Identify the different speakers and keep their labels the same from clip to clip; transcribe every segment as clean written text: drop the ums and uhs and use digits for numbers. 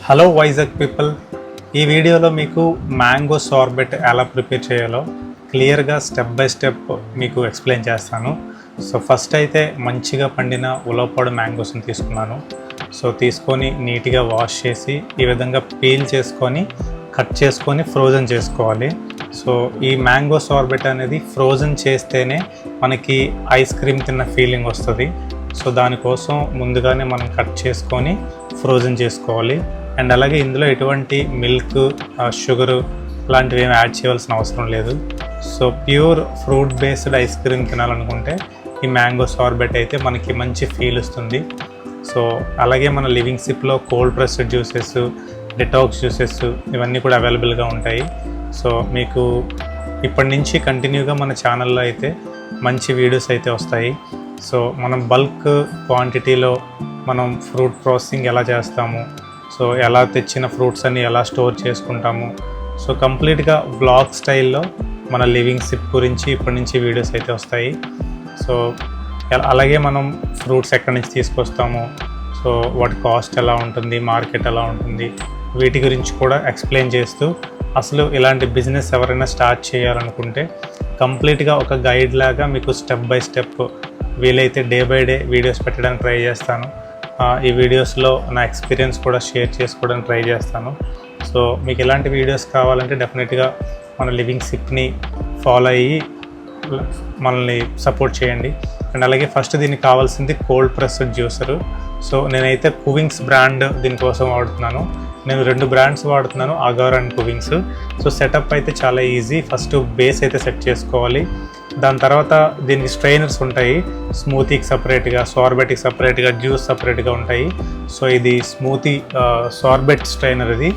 Speaker 1: Hello Vizag people, ఈ వీడియోలో మీకు మ్యాంగో సార్బెట్ ఎలా ప్రిపేర్ చేయాలో క్లియర్గా స్టెప్ బై స్టెప్ మీకు ఎక్స్ప్లెయిన్ చేస్తాను. సో ఫస్ట్ అయితే మంచిగా పండిన ఉలవపాడు మ్యాంగోస్ని తీసుకున్నాను. సో తీసుకొని నీట్గా వాష్ చేసి ఈ విధంగా పీల్ చేసుకొని కట్ చేసుకొని ఫ్రోజన్ చేసుకోవాలి. సో ఈ మ్యాంగో సార్బెట్ అనేది ఫ్రోజన్ చేస్తేనే మనకి ఐస్ క్రీమ్ తిన్న ఫీలింగ్ వస్తుంది. సో దానికోసం ముందుగానే మనం కట్ చేసుకొని ఫ్రోజన్ చేసుకోవాలి. అండ్ అలాగే ఇందులో ఎటువంటి మిల్క్, షుగరు లాంటివి ఏమి యాడ్ చేయాల్సిన అవసరం లేదు. So pure fruit based ice cream తినాలనుకుంటే ఈ మ్యాంగో సార్బెట్ అయితే మనకి మంచి ఫీల్ వస్తుంది. సో అలాగే మన లివింగ్ సిప్లో cold pressed juices, detox juices ఇవన్నీ కూడా అవైలబుల్గా ఉంటాయి. సో మీకు ఇప్పటి నుంచి కంటిన్యూగా మన ఛానల్లో అయితే మంచి వీడియోస్ అయితే వస్తాయి. సో మనం బల్క్ క్వాంటిటీలో మనం ఫ్రూట్ ప్రాసెసింగ్ ఎలా చేస్తాము, సో ఎలా తెచ్చిన ఫ్రూట్స్ అన్ని ఎలా స్టోర్ చేసుకుంటాము, సో కంప్లీట్గా వ్లాగ్ స్టైల్లో మన లివింగ్ సిప్ గురించి ఇప్పటి నుంచి వీడియోస్ అయితే వస్తాయి. సో అలాగే మనం ఫ్రూట్స్ ఎక్కడి నుంచి తీసుకొస్తాము, సో వాటి కాస్ట్ ఎలా ఉంటుంది, మార్కెట్ ఎలా ఉంటుంది, వీటి గురించి కూడా ఎక్స్ప్లెయిన్ చేస్తూ అసలు ఇలాంటి బిజినెస్ ఎవరైనా స్టార్ట్ చేయాలనుకుంటే కంప్లీట్గా ఒక గైడ్ లాగా మీకు స్టెప్ బై స్టెప్ వీలైతే డే బై డే వీడియోస్ పెట్టడానికి ట్రై చేస్తాను. ఈ వీడియోస్లో నా ఎక్స్పీరియన్స్ కూడా షేర్ చేసుకోవడానికి ట్రై చేస్తాను. సో మీకు ఎలాంటి వీడియోస్ కావాలంటే డెఫినెట్గా మన లివింగ్ సిప్ని ఫాలో అయ్యి మనల్ని సపోర్ట్ చేయండి. అండ్ అలాగే ఫస్ట్ దీనికి కావాల్సింది కోల్డ్ ప్రెస్డ్ జ్యూసరు. సో నేనైతే కువింగ్స్ బ్రాండ్ దీనికోసం వాడుతున్నాను. నేను 2 బ్రాండ్స్ వాడుతున్నాను, అగార్ అండ్ కువింగ్స్. సో సెటప్ అయితే చాలా ఈజీ. ఫస్ట్ బేస్ అయితే సెట్ చేసుకోవాలి. దాని తర్వాత దీనికి స్ట్రైనర్స్ ఉంటాయి. స్మూతీకి సపరేట్గా, సార్బెట్కి సపరేట్గా, జ్యూస్ సపరేట్గా ఉంటాయి. సో ఇది స్మూతీ సార్బెట్ స్ట్రైనర్ ఇది.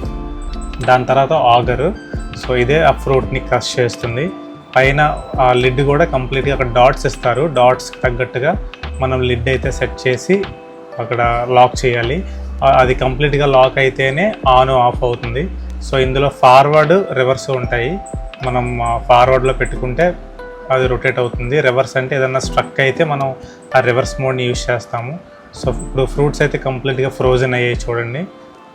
Speaker 1: దాని తర్వాత ఆగర్. సో ఇదే ఆ ఫ్రూట్ని క్రష్ చేస్తుంది. పైన ఆ లిడ్ కూడా కంప్లీట్గా అక్కడ డాట్స్ ఇస్తారు. డాట్స్కి తగ్గట్టుగా మనం లిడ్ అయితే సెట్ చేసి అక్కడ లాక్ చేయాలి. అది కంప్లీట్గా లాక్ అయితేనే ఆన్ ఆఫ్ అవుతుంది. సో ఇందులో ఫార్వర్డ్, రివర్స్ ఉంటాయి. మనం ఫార్వర్డ్లో పెట్టుకుంటే అది రొటేట్ అవుతుంది. రివర్స్ అంటే ఏదన్నా స్ట్రక్ అయితే మనం ఆ రివర్స్ మోడ్ని యూజ్ చేస్తాము. సో ఇప్పుడు ఫ్రూట్స్ అయితే కంప్లీట్గా ఫ్రోజన్ అయ్యాయి చూడండి.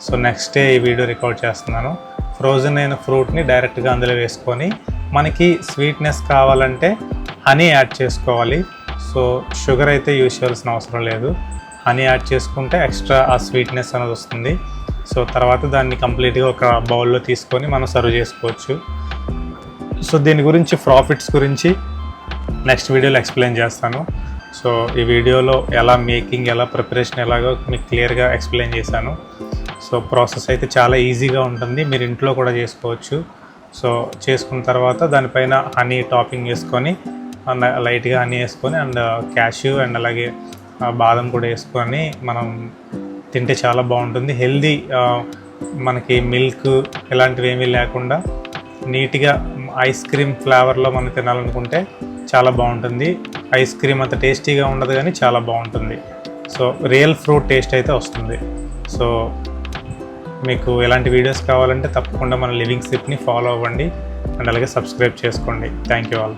Speaker 1: సో నెక్స్ట్ డే ఈ వీడియో రికార్డ్ చేస్తున్నాను. ఫ్రోజన్ అయిన ఫ్రూట్ని డైరెక్ట్గా అందులో వేసుకొని మనకి స్వీట్నెస్ కావాలంటే హనీ యాడ్ చేసుకోవాలి. సో షుగర్ అయితే యూజ్ చేయాల్సిన అవసరం లేదు. హనీ యాడ్ చేసుకుంటే ఎక్స్ట్రా ఆ స్వీట్నెస్ అనేది వస్తుంది. సో తర్వాత దాన్ని కంప్లీట్గా ఒక బౌల్లో తీసుకొని మనం సర్వ్ చేసుకోవచ్చు. సో దీని గురించి ప్రాఫిట్స్ గురించి నెక్స్ట్ వీడియోలో ఎక్స్ప్లెయిన్ చేస్తాను. సో ఈ వీడియోలో ఎలా మేకింగ్, ఎలా ప్రిపరేషన్ ఎలాగో మీకు క్లియర్గా ఎక్స్ప్లెయిన్ చేశాను. సో ప్రాసెస్ అయితే చాలా ఈజీగా ఉంటుంది, మీరు ఇంట్లో కూడా చేసుకోవచ్చు. సో చేసుకున్న తర్వాత దానిపైన హనీ టాపింగ్ వేసుకొని, లైట్గా హనీ వేసుకొని, అండ్ క్యాష్యూ అండ్ అలాగే బాదం కూడా వేసుకొని మనం తింటే చాలా బాగుంటుంది. హెల్దీ, మనకి మిల్క్ ఇలాంటివి ఏమీ లేకుండా నీట్గా ఐస్ క్రీమ్ ఫ్లేవర్లో మనం తినాలనుకుంటే చాలా బాగుంటుంది. ఐస్ క్రీమ్ అంత టేస్టీగా ఉండదు కానీ చాలా బాగుంటుంది. సో రియల్ ఫ్రూట్ టేస్ట్ అయితే వస్తుంది. సో మీకు ఎలాంటి వీడియోస్ కావాలంటే తప్పకుండా మన లివింగ్ సిప్ని ఫాలో అవ్వండి అండ్ అలాగే సబ్స్క్రైబ్ చేసుకోండి. Thank you all.